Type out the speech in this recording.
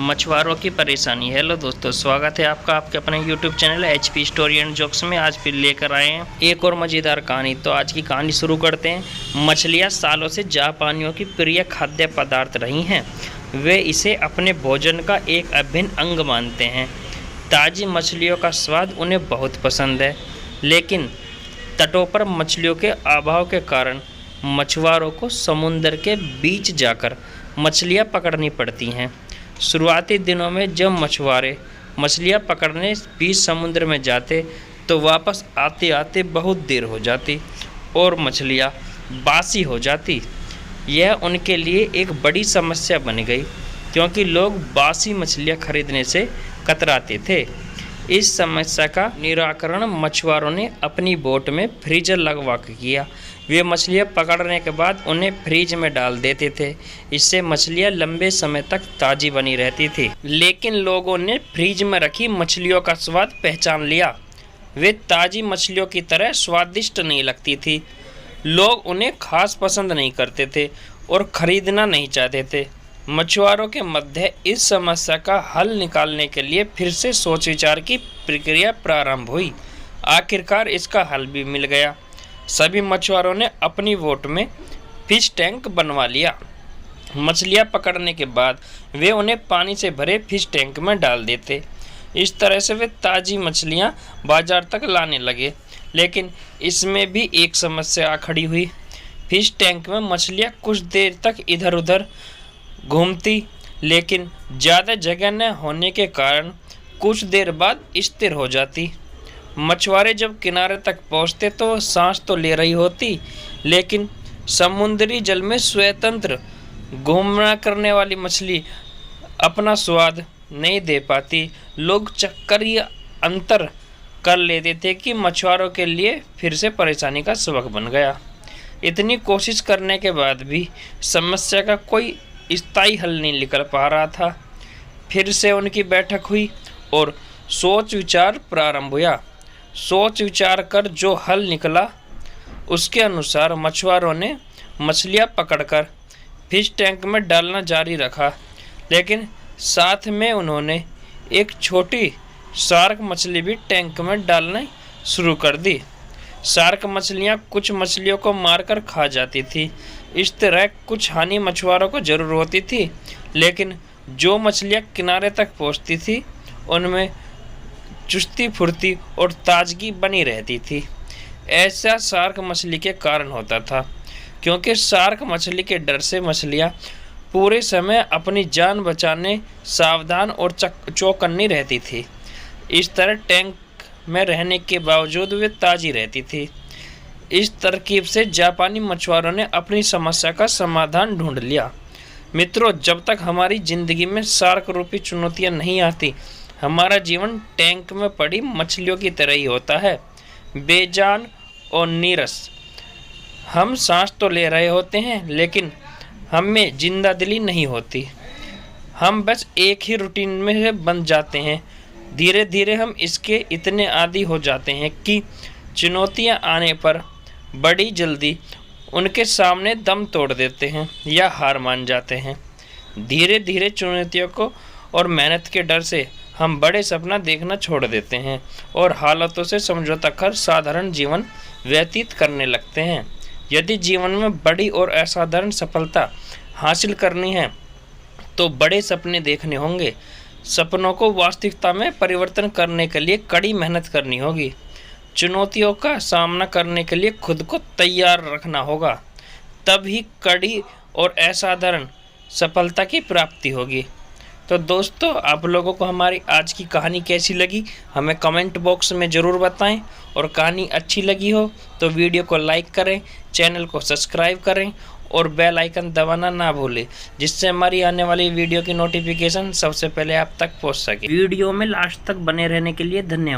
मछुआरों की परेशानी। हेलो दोस्तों, स्वागत है आपका आपके अपने YouTube channel HP story and jokes में। आज फिर लेकर आए हैं एक और मज़ेदार कहानी। तो आज की कहानी शुरू करते हैं। मछलियाँ सालों से जापानियों की प्रिय खाद्य पदार्थ रही हैं। वे इसे अपने भोजन का एक अभिन्न अंग मानते हैं। ताज़ी मछलियों का स्वाद उन्हें बहुत पसंद है, लेकिन तटों पर मछलियों के अभाव के कारण मछुआरों को समुद्र के बीच जाकर मछलियाँ पकड़नी पड़ती हैं। शुरुआती दिनों में जब मछुआरे मछलियाँ पकड़ने बीच समुद्र में जाते तो वापस आते आते बहुत देर हो जाती और मछलियाँ बासी हो जाती। यह उनके लिए एक बड़ी समस्या बन गई, क्योंकि लोग बासी मछलियाँ खरीदने से कतराते थे। इस समस्या का निराकरण मछुआरों ने अपनी बोट में फ्रीजर लगवा के किया। वे मछलियाँ पकड़ने के बाद उन्हें फ्रीज में डाल देते थे। इससे मछलियाँ लंबे समय तक ताज़ी बनी रहती थी। लेकिन लोगों ने फ्रीज में रखी मछलियों का स्वाद पहचान लिया। वे ताज़ी मछलियों की तरह स्वादिष्ट नहीं लगती थी। लोग उन्हें खास पसंद नहीं करते थे और ख़रीदना नहीं चाहते थे। मछुआरों के मध्य इस समस्या का हल निकालने के लिए फिर से सोच विचार की प्रक्रिया प्रारंभ हुई। आखिरकार इसका हल भी मिल गया। सभी मछुआरों ने अपनी बोट में फिश टैंक बनवा लिया। मछलियाँ पकड़ने के बाद वे उन्हें पानी से भरे फिश टैंक में डाल देते। इस तरह से वे ताज़ी मछलियाँ बाजार तक लाने लगे। लेकिन इसमें भी एक समस्या आ खड़ी हुई। फिश टैंक में मछलियाँ कुछ देर तक इधर उधर घूमती, लेकिन ज़्यादा जगह न होने के कारण कुछ देर बाद स्थिर हो जाती। मछुआरे जब किनारे तक पहुंचते तो सांस तो ले रही होती, लेकिन समुद्री जल में स्वतंत्र घूमना करने वाली मछली अपना स्वाद नहीं दे पाती। लोग चक्कर अंतर कर लेते थे कि मछुआरों के लिए फिर से परेशानी का सबक बन गया। इतनी कोशिश करने के बाद भी समस्या का कोई स्थायी हल नहीं निकल पा रहा था। फिर से उनकी बैठक हुई और सोच विचार प्रारंभ हुआ। सोच विचार कर जो हल निकला उसके अनुसार मछुआरों ने मछलियाँ पकड़कर फिश टैंक में डालना जारी रखा, लेकिन साथ में उन्होंने एक छोटी शार्क मछली भी टैंक में डालना शुरू कर दी। शार्क मछलियाँ कुछ मछलियों को मारकर खा जाती थी। इस तरह कुछ हानि मछुआरों को जरूर होती थी, लेकिन जो मछलियाँ किनारे तक पहुँचती थी उनमें चुस्ती फुर्ती और ताजगी बनी रहती थी। ऐसा शार्क मछली के कारण होता था, क्योंकि शार्क मछली के डर से मछलियाँ पूरे समय अपनी जान बचाने सावधान और चौकन्नी रहती थी। इस तरह टैंक में रहने के बावजूद वे ताज़ी रहती थी। इस तरकीब से जापानी मछुआरों ने अपनी समस्या का समाधान ढूंढ लिया। मित्रों, जब तक हमारी ज़िंदगी में शार्क रूपी चुनौतियाँ नहीं आती, हमारा जीवन टैंक में पड़ी मछलियों की तरह ही होता है, बेजान और नीरस। हम सांस तो ले रहे होते हैं, लेकिन हमें जिंदा दिली नहीं होती। हम बस एक ही रूटीन में से बन जाते हैं। धीरे धीरे हम इसके इतने आदी हो जाते हैं कि चुनौतियां आने पर बड़ी जल्दी उनके सामने दम तोड़ देते हैं या हार मान जाते हैं। धीरे धीरे चुनौतियों को और मेहनत के डर से हम बड़े सपना देखना छोड़ देते हैं और हालातों से समझौता कर साधारण जीवन व्यतीत करने लगते हैं। यदि जीवन में बड़ी और असाधारण सफलता हासिल करनी है तो बड़े सपने देखने होंगे। सपनों को वास्तविकता में परिवर्तन करने के लिए कड़ी मेहनत करनी होगी। चुनौतियों का सामना करने के लिए खुद को तैयार रखना होगा, तभी कड़ी और असाधारण सफलता की प्राप्ति होगी। तो दोस्तों, आप लोगों को हमारी आज की कहानी कैसी लगी हमें कमेंट बॉक्स में ज़रूर बताएं, और कहानी अच्छी लगी हो तो वीडियो को लाइक करें, चैनल को सब्सक्राइब करें और बेल आइकन दबाना ना भूलें, जिससे हमारी आने वाली वीडियो की नोटिफिकेशन सबसे पहले आप तक पहुंच सके। वीडियो में लास्ट तक बने रहने के लिए धन्यवाद।